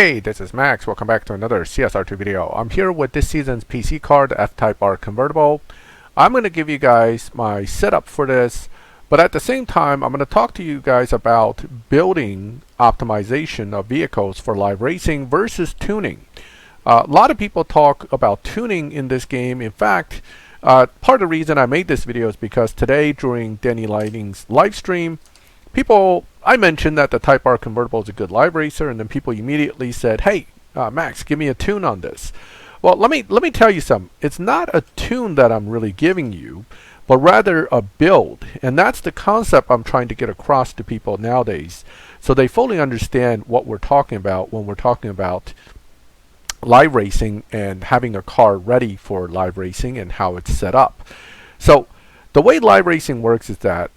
Hey, this is Max. Welcome back to another CSR2 video. I'm here with this season's PC car, the F-Type R Convertible. I'm going to give you guys my setup for this, but at the same time, I'm going to talk to you guys about building optimization of vehicles for live racing versus tuning. A lot of people talk about tuning in this game. In fact, part of the reason I made this video is because today during Danny Lighting's live stream, I mentioned that the Type R Convertible is a good live racer, and then people immediately said, hey, Max, give me a tune on this. Well, let me tell you something. It's not a tune that I'm really giving you, but rather a build. And that's the concept I'm trying to get across to people nowadays, so they fully understand what we're talking about when we're talking about live racing and having a car ready for live racing and how it's set up. So the way live racing works is that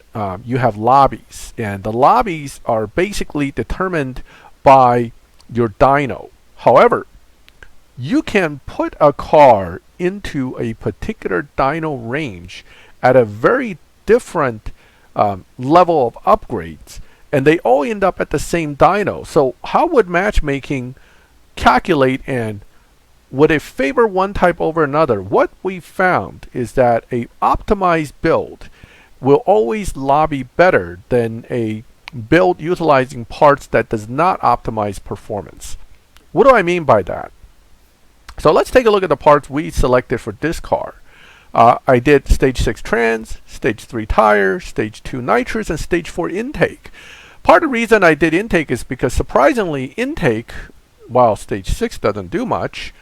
you have lobbies, and the lobbies are basically determined by your dyno. However, you can put a car into a particular dyno range at a very different level of upgrades, and they all end up at the same dyno. So how would matchmaking calculate, and would it favor one type over another? What we found is that a optimized build will always lobby better than a build utilizing parts that does not optimize performance. What do I mean by that? So let's take a look at the parts we selected for this car. I did stage 6 trans, stage 3 tire, stage 2 nitrous, and stage 4 intake. Part of the reason I did intake is because surprisingly intake, while stage 6 doesn't do much,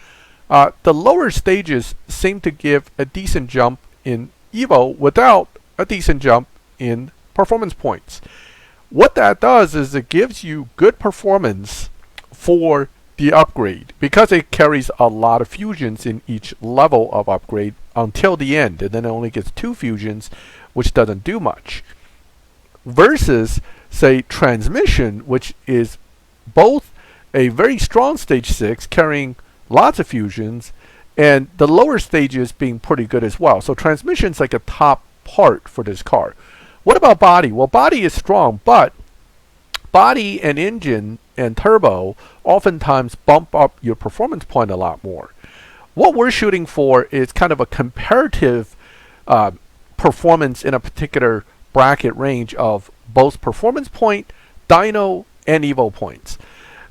the lower stages seem to give a decent jump in Evo without a decent jump in performance points. What that does is it gives you good performance for the upgrade because it carries a lot of fusions in each level of upgrade until the end, and then it only gets 2 fusions, which doesn't do much. Versus, say, transmission, which is both a very strong stage 6 carrying lots of fusions, and the lower stages being pretty good as well. So transmission's like a top part for this car. What about body? Well, body is strong, but body and engine and turbo oftentimes bump up your performance point a lot more. What we're shooting for is kind of a comparative performance in a particular bracket range of both performance point, dyno, and evo points.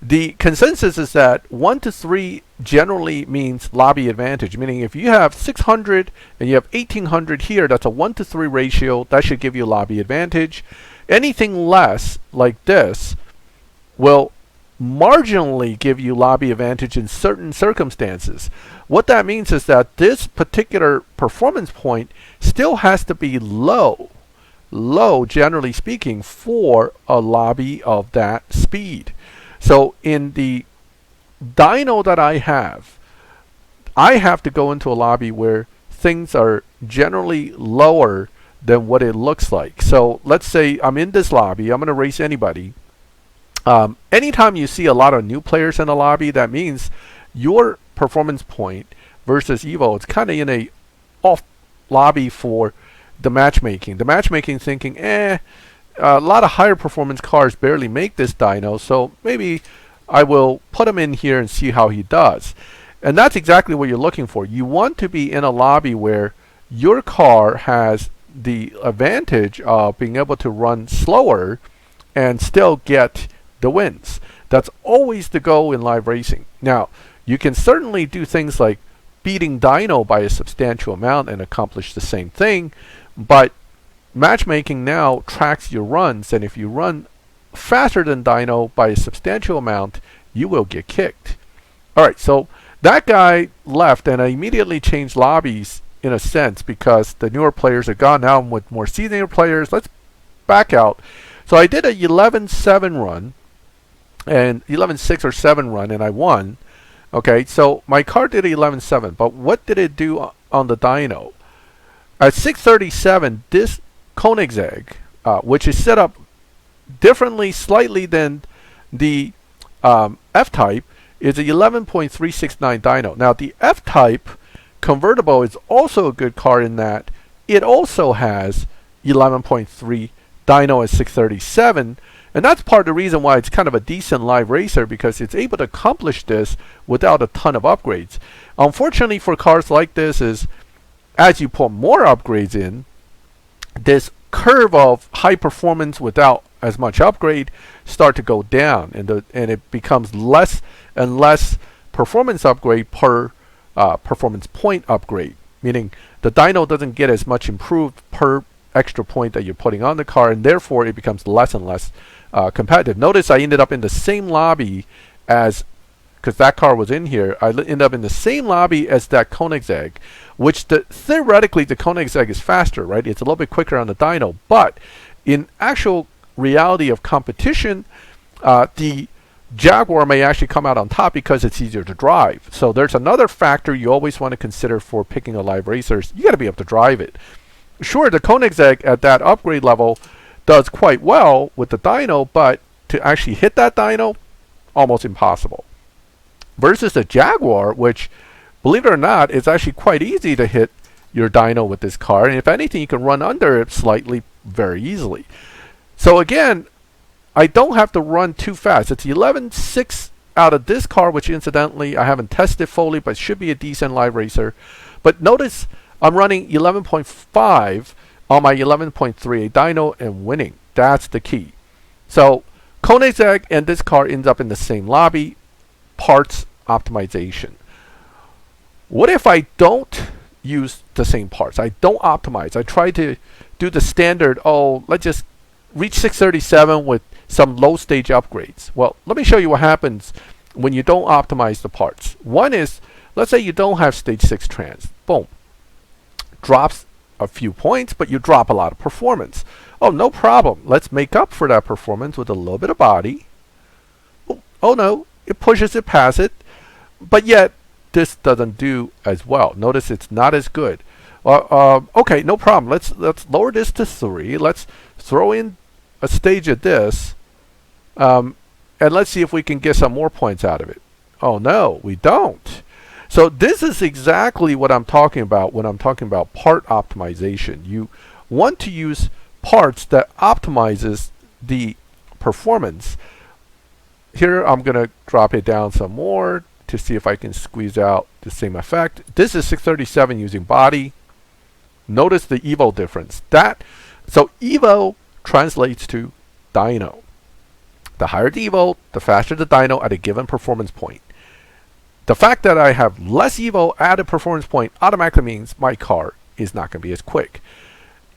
The consensus is that 1 to 3 generally means lobby advantage, meaning if you have 600 and you have 1800 here, that's a 1 to 3 ratio. That should give you lobby advantage. Anything less, like this, will marginally give you lobby advantage in certain circumstances. What that means is that this particular performance point still has to be low, generally speaking, for a lobby of that speed. So in the dyno that I have to go into a lobby where things are generally lower than what it looks like. So let's say I'm in this lobby, I'm going to race anybody. Anytime you see a lot of new players in a lobby, that means your performance point versus Evo, it's kind of in a off lobby for the matchmaking. The matchmaking thinking, a lot of higher performance cars barely make this dyno, so maybe I will put him in here and see how he does. And that's exactly what you're looking for. You want to be in a lobby where your car has the advantage of being able to run slower and still get the wins. That's always the goal in live racing. Now, you can certainly do things like beating dyno by a substantial amount and accomplish the same thing, but matchmaking now tracks your runs, and if you run faster than dyno by a substantial amount, you will get kicked. Alright, so that guy left, and I immediately changed lobbies in a sense because the newer players are gone. Now I'm with more seasoned players. Let's back out. So I did a 11-7 run, and 11-6 or 7 run, and I won. Okay, so my car did 11-7, but what did it do on the dyno? At 637, this Koenigsegg, which is set up differently slightly than the F-Type, is a 11.369 dyno. Now the F-Type Convertible is also a good car in that it also has 11.3 dyno is 637. And that's part of the reason why it's kind of a decent live racer, because it's able to accomplish this without a ton of upgrades. Unfortunately for cars like this is, as you put more upgrades in, this curve of high performance without as much upgrade start to go down, and it becomes less and less performance upgrade per performance point upgrade, meaning the dyno doesn't get as much improved per extra point that you're putting on the car, and therefore it becomes less and less competitive. Notice I ended up in the same lobby as, because that car was in here, I ended up in the same lobby as that Koenigsegg, which theoretically the Koenigsegg is faster, right? It's a little bit quicker on the dyno, but in actual reality of competition, the Jaguar may actually come out on top because it's easier to drive. So there's another factor you always want to consider for picking a live racer. You got to be able to drive it. Sure, the Koenigsegg at that upgrade level does quite well with the dyno, but to actually hit that dyno, almost impossible. Versus the Jaguar, which, believe it or not, is actually quite easy to hit your dyno with this car, and if anything, you can run under it slightly very easily. So again, I don't have to run too fast. It's 11.6 out of this car, which incidentally I haven't tested fully, but should be a decent live racer. But notice I'm running 11.5 on my 11.38 dyno and winning. That's the key. So Koenigsegg and this car ends up in the same lobby. Parts optimization. What if I don't use the same parts? I don't optimize. I try to do the standard, let's just reach 637 with some low stage upgrades. Well, let me show you what happens when you don't optimize the parts. One is, let's say you don't have stage 6 trans. Boom. Drops a few points, but you drop a lot of performance. Oh, no problem. Let's make up for that performance with a little bit of body. Oh no, it pushes it past it, but yet this doesn't do as well. Notice it's not as good. Okay, no problem. Let's lower this to 3. Let's throw in a stage of this, and let's see if we can get some more points out of it. Oh no, we don't. So this is exactly what I'm talking about when I'm talking about part optimization. You want to use parts that optimizes the performance. Here I'm going to drop it down some more to see if I can squeeze out the same effect. This is 637 using body. Notice the Evo difference. So Evo translates to dyno. The higher the Evo, the faster the dyno at a given performance point. The fact that I have less Evo at a performance point automatically means my car is not going to be as quick.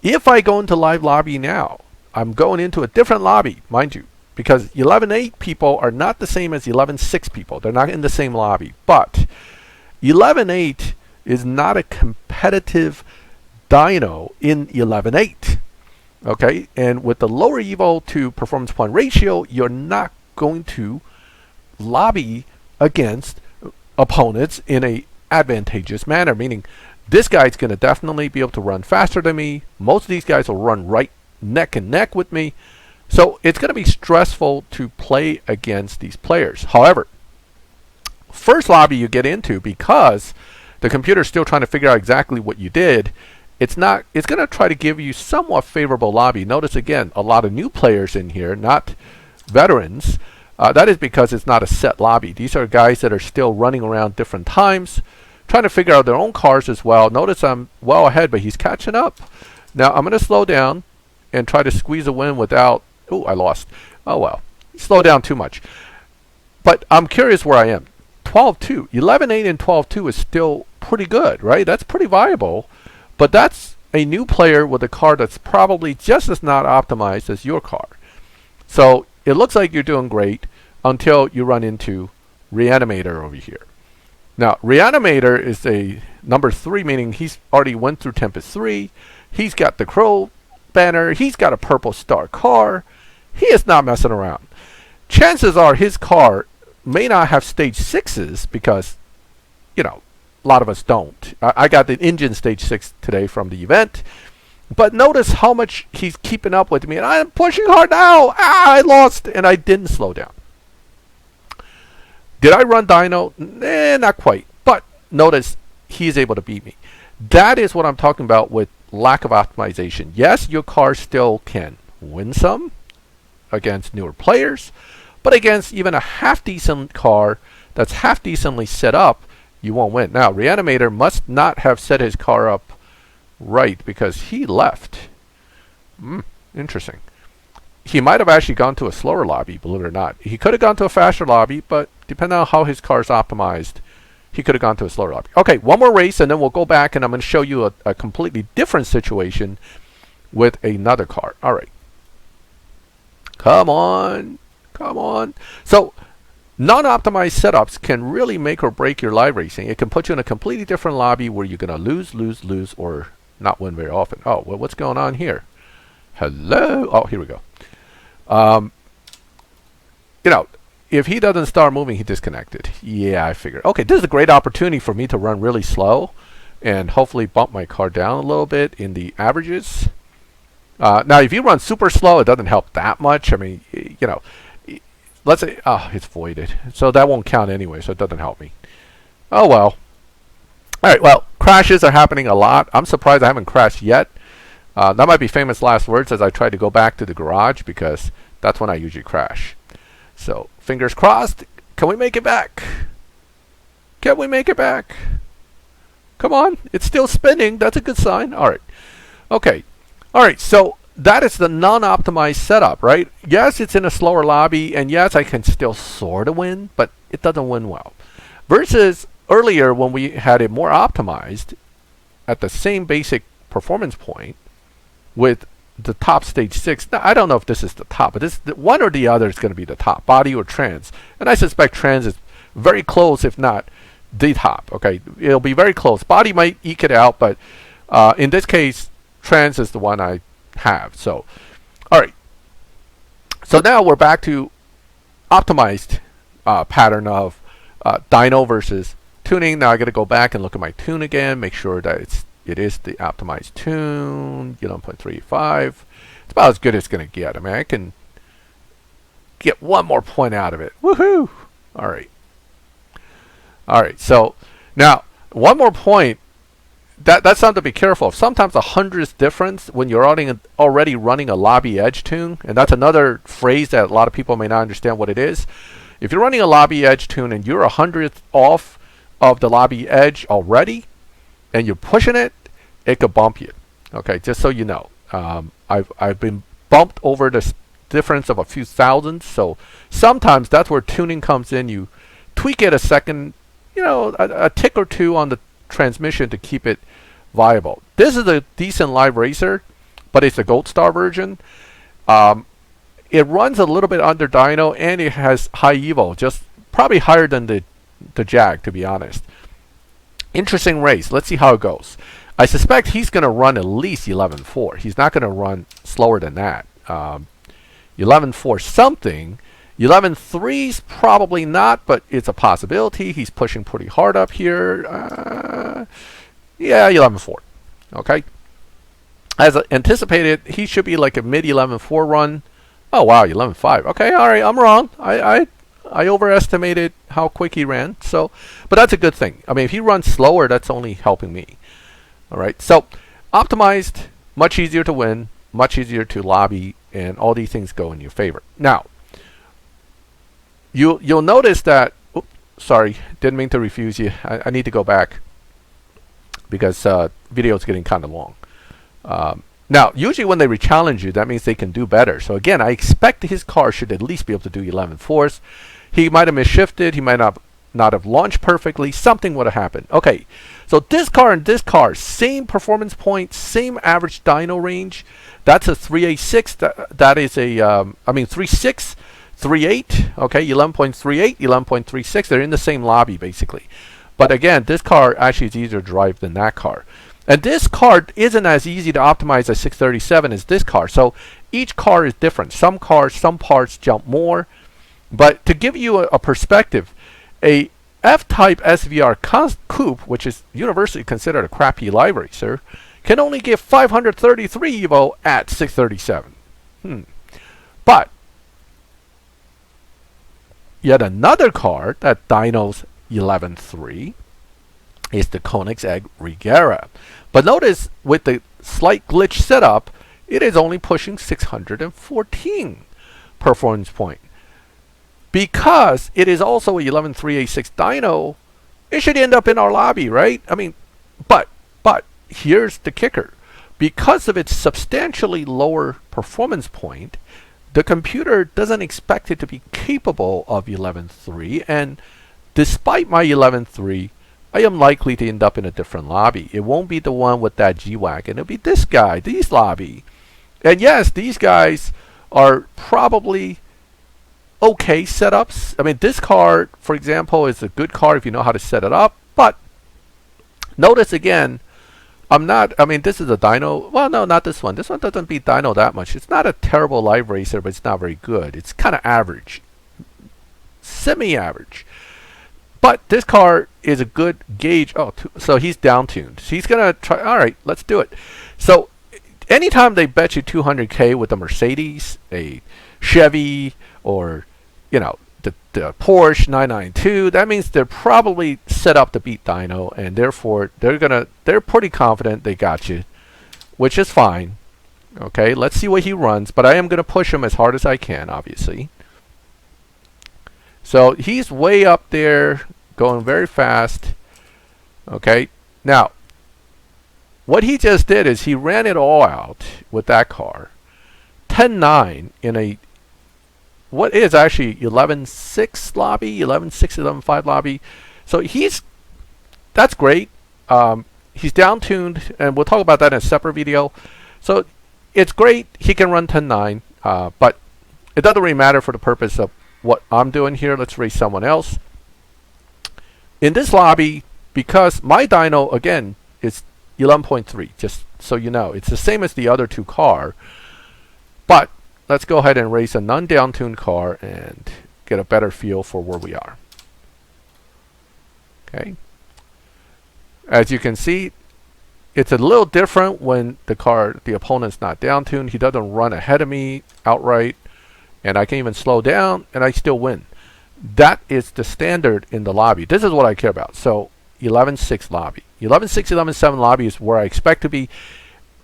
If I go into live lobby now, I'm going into a different lobby, mind you, because 11.8 people are not the same as 11.6 people. They're not in the same lobby. But 11.8 is not a competitive dyno in 11.8. Okay, and with the lower Evo to performance point ratio, you're not going to lobby against opponents in a advantageous manner, meaning this guy's going to definitely be able to run faster than me. Most of these guys will run right neck and neck with me. So it's going to be stressful to play against these players. However, first lobby you get into, because the computer's still trying to figure out exactly what you did, it's going to try to give you somewhat favorable lobby. Notice again, a lot of new players in here, not veterans. That is because it's not a set lobby. These are guys that are still running around different times, trying to figure out their own cars as well. Notice I'm well ahead, but he's catching up. Now I'm going to slow down and try to squeeze a win without... Oh, I lost. Oh well. Slow down too much. But I'm curious where I am. 12.2. 11.8 and 12.2 is still pretty good, right? That's pretty viable. But that's a new player with a car that's probably just as not optimized as your car. So it looks like you're doing great until you run into Reanimator over here. Now, Reanimator is a number 3, meaning he's already went through Tempest 3. He's got the Crow banner. He's got a purple star car. He is not messing around. Chances are his car may not have stage 6s because, you know, a lot of us don't. I got the engine stage 6 today from the event. But notice how much he's keeping up with me. And I'm pushing hard now. I lost. And I didn't slow down. Did I run dyno? Not quite. But notice he's able to beat me. That is what I'm talking about with lack of optimization. Yes, your car still can win some against newer players, but against even a half-decent car that's half-decently set up, you won't win. Now, Reanimator must not have set his car up right because he left. Interesting. He might have actually gone to a slower lobby, believe it or not. He could have gone to a faster lobby, but depending on how his car is optimized, he could have gone to a slower lobby. Okay, one more race, and then we'll go back, and I'm going to show you a completely different situation with another car. All right. Come on. Come on. So, non-optimized setups can really make or break your live racing. It can put you in a completely different lobby where you're going to lose, or not win very often. Oh, well, what's going on here? Hello? Oh, here we go. You know, if he doesn't start moving, he disconnected. Yeah, I figured. Okay, this is a great opportunity for me to run really slow and hopefully bump my car down a little bit in the averages. Now, if you run super slow, it doesn't help that much. I mean, you know, let's say, oh, it's voided. So that won't count anyway, so it doesn't help me. Oh, well. All right, well, crashes are happening a lot. I'm surprised I haven't crashed yet. That might be famous last words as I try to go back to the garage because that's when I usually crash. So, fingers crossed. Can we make it back? Can we make it back? Come on. It's still spinning. That's a good sign. All right. Okay. All right. So, that is the non-optimized setup, right? Yes, it's in a slower lobby, and yes, I can still sort of win, but it doesn't win well. Versus earlier when we had it more optimized at the same basic performance point with the top stage 6. Now, I don't know if this is the top, but this one or the other is going to be the top, body or trans. And I suspect trans is very close, if not the top. Okay, it'll be very close. Body might eke it out, but in this case, trans is the one I have. So, all right. So now we're back to optimized pattern of dyno versus tuning. Now I got to go back and look at my tune again, make sure that it is the optimized tune, 11.35. It's about as good as it's going to get. I mean, I can get one more point out of it. Woohoo! All right. All right. So now one more point. That's something to be careful of. Sometimes a hundredth difference when you're already running a lobby edge tune, and that's another phrase that a lot of people may not understand what it is. If you're running a lobby edge tune and you're 100th off of the lobby edge already, and you're pushing it, it could bump you. Okay, just so you know. I've been bumped over the difference of a few thousand, so sometimes that's where tuning comes in. You tweak it a second, a tick or two on the transmission to keep it viable. This is a decent live racer, but it's a Gold Star version. It runs a little bit under dyno, and it has high evo, just probably higher than the Jag, to be honest. Interesting race. Let's see how it goes. I suspect he's going to run at least 11.4. He's not going to run slower than that. 11.4 something. 11.3's probably not, but it's a possibility. He's pushing pretty hard up here. Yeah, 11.4. Okay. As anticipated, he should be like a mid 11.4 run. Oh, wow, 11.5. Okay, all right, I'm wrong. I overestimated how quick he ran. So, but that's a good thing. I mean, if he runs slower, that's only helping me. All right. So, optimized, much easier to win, much easier to lobby, and all these things go in your favor. Now, you'll notice that. Oops, sorry, didn't mean to refuse you. I need to go back because video is getting kind of long. Now, usually when they re-challenge you, that means they can do better. So again, I expect his car should at least be able to do 11.4s. He might have misshifted. He might not have launched perfectly. Something would have happened. Okay, so this car and this car, same performance point, same average dyno range. That's a 386. That is a, 3.6, 3.8. Okay, 11.38, 11.36. They're in the same lobby, basically. But again, this car actually is easier to drive than that car. And this car isn't as easy to optimize as 637 as this car. So each car is different. Some cars, some parts jump more. But to give you a perspective, a F-Type SVR Coupe, which is universally considered a crappy live racer, can only give 533 Evo at 637. But yet another car that dynos 11.3 is the Koenigsegg Regera. But notice with the slight glitch setup, it is only pushing 614 performance point. Because it is also a 11386 dyno, it should end up in our lobby, right? I mean, but here's the kicker. Because of its substantially lower performance point, the computer doesn't expect it to be capable of 11.3, and despite my 11.3, I am likely to end up in a different lobby. It won't be the one with that G-Wagon. It'll be this guy, these lobby. And yes, these guys are probably okay setups. I mean, this car, for example, is a good car if you know how to set it up. But notice again, I mean, this is a dyno. Well, no, not this one. This one doesn't beat dyno that much. It's not a terrible live racer, but it's not very good. It's kind of average, semi-average. But this car is a good gauge. Oh, so he's down-tuned. So he's going to try. All right, let's do it. So anytime they bet you 200K with a Mercedes, a Chevy, or, you know, the Porsche 992, that means they're probably set up to beat dyno, and therefore they're pretty confident they got you, which is fine. Okay, let's see what he runs, but I am going to push him as hard as I can, obviously. So he's way up there, going very fast. Okay, now what he just did is he ran it all out with that car, 10.9 in a what is actually 11.6 lobby, 11.6, 11.5 lobby. So that's great. He's down-tuned, and we'll talk about that in a separate video. So it's great. He can run 10.9, but it doesn't really matter for the purpose of what I'm doing here. Let's race someone else. In this lobby, because my dyno, again, is 11.3, just so you know. It's the same as the other two car, but let's go ahead and race a non-down-tuned car and get a better feel for where we are. Okay. As you can see, it's a little different when the opponent's not down-tuned. He doesn't run ahead of me outright, and I can even slow down, and I still win. That is the standard in the lobby. This is what I care about. So 11.6 lobby. 11.6, 11.7 lobby is where I expect to be.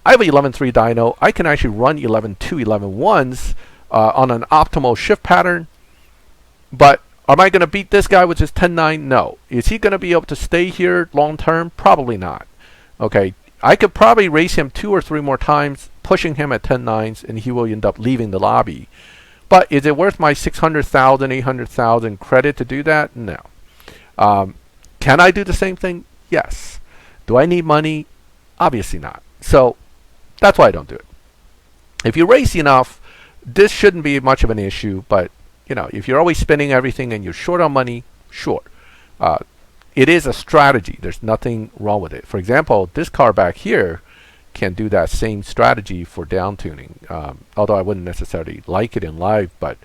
I have a 11.3 dyno. I can actually run 11.2, 11.1s on an optimal shift pattern. But am I going to beat this guy with his 10.9? No. Is he going to be able to stay here long term? Probably not. Okay, I could probably race him 2 or 3 more times, pushing him at 10.9s, and he will end up leaving the lobby. But is it worth my 600,000, 800,000 credit to do that? No. Can I do the same thing? Yes. Do I need money? Obviously not. So that's why I don't do it. If you race enough, this shouldn't be much of an issue. But you know, if you're always spending everything and you're short on money, sure. It is a strategy. There's nothing wrong with it. For example, this car back here can do that same strategy for down tuning. Although I wouldn't necessarily like it in live, but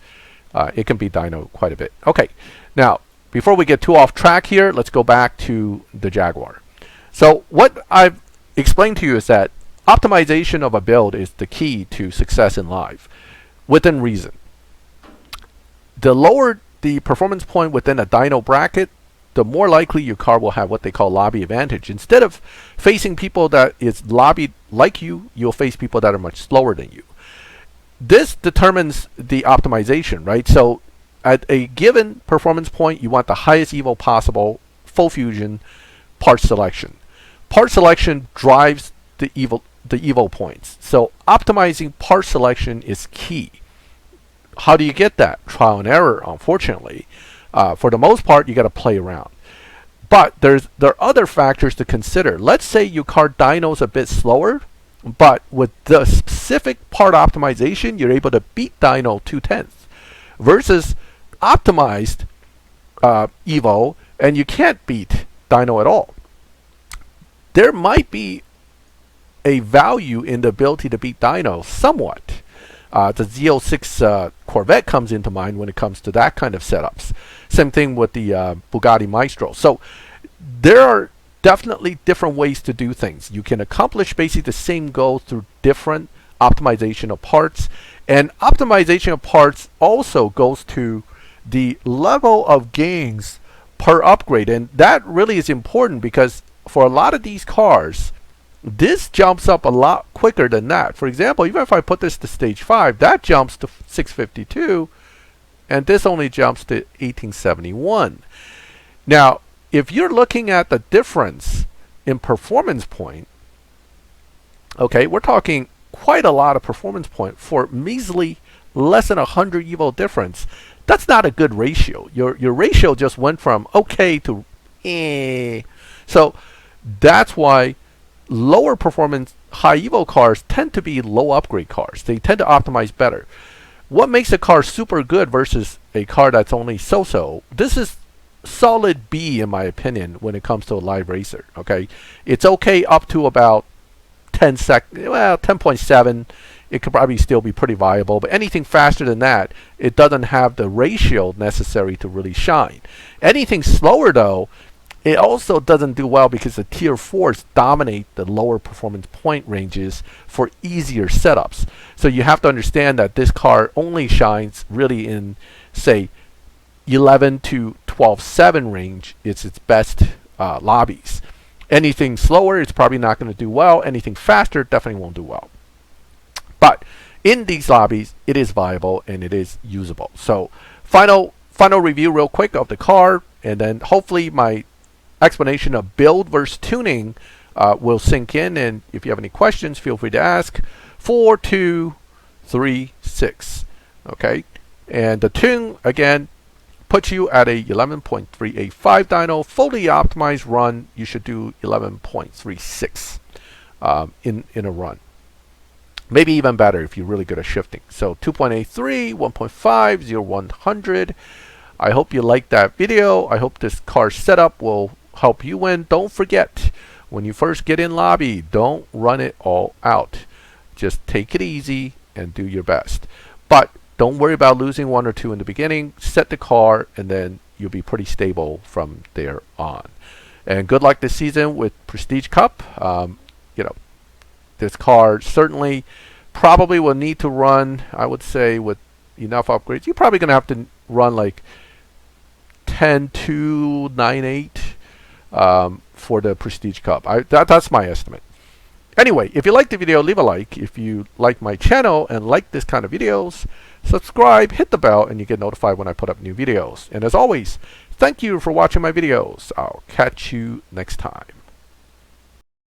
it can be dyno quite a bit. Okay, now before we get too off track here, let's go back to the Jaguar. So what I've explained to you is that optimization of a build is the key to success in live, within reason. The lower the performance point within a dyno bracket, the more likely your car will have what they call lobby advantage. Instead of facing people that is lobbied like you, you'll face people that are much slower than you. This determines the optimization, right? So at a given performance point, you want the highest evo possible, full fusion, part selection. Part selection drives the evo points. So optimizing part selection is key. How do you get that? Trial and error, unfortunately. For the most part, you got to play around. But there are other factors to consider. Let's say your car dyno's a bit slower, but with the specific part optimization, you're able to beat dyno 2/10 versus optimized evo, and you can't beat dyno at all. There might be a value in the ability to beat dyno somewhat. The Z06 Corvette comes into mind when it comes to that kind of setups. Same thing with the Bugatti Maestro. So there are definitely different ways to do things. You can accomplish basically the same goal through different optimization of parts. And optimization of parts also goes to the level of gains per upgrade. And that really is important because for a lot of these cars, This jumps up a lot quicker than that. For example, even if I put this to stage 5, that jumps to 652, and this only jumps to 1871. Now, if you're looking at the difference in performance point, okay, we're talking quite a lot of performance point for measly less than 100 evo difference. That's not a good ratio. Your ratio just went from okay to eh. So that's why lower performance high evo cars tend to be low upgrade cars. They tend to optimize better. What makes a car super good versus a car that's only so-so? This is solid B in my opinion when it comes to a live racer. Okay, it's okay up to about 10.7. It could probably still be pretty viable, but anything faster than that, it doesn't have the ratio necessary to really shine. Anything slower though, it also doesn't do well because the tier 4s dominate the lower performance point ranges for easier setups. So you have to understand that this car only shines really in, say, 11 to 12.7 range. It's its best lobbies. Anything slower, it's probably not going to do well. Anything faster, definitely won't do well. But in these lobbies, it is viable and it is usable. So final review real quick of the car, and then hopefully my explanation of build versus tuning will sink in. And if you have any questions, feel free to ask. 4236. Okay, and the tune again puts you at a 11.385 dyno. Fully optimized run, you should do 11.36 in a run. Maybe even better if you're really good at shifting. So 2.83, 1.5, 0, 100. I hope you liked that video. I hope this car setup will help you win. Don't forget, when you first get in lobby, don't run it all out. Just take it easy and do your best. But don't worry about losing 1 or 2 in the beginning. Set the car, and then you'll be pretty stable from there on. And good luck this season with Prestige Cup. You know, this car certainly probably will need to run, I would say, with enough upgrades. You're probably going to have to run like 10.298 for the Prestige Cup. That's my estimate. Anyway, if you liked the video, leave a like. If you like my channel and like this kind of videos, subscribe, hit the bell, and you get notified when I put up new videos. And as always, thank you for watching my videos. I'll catch you next time.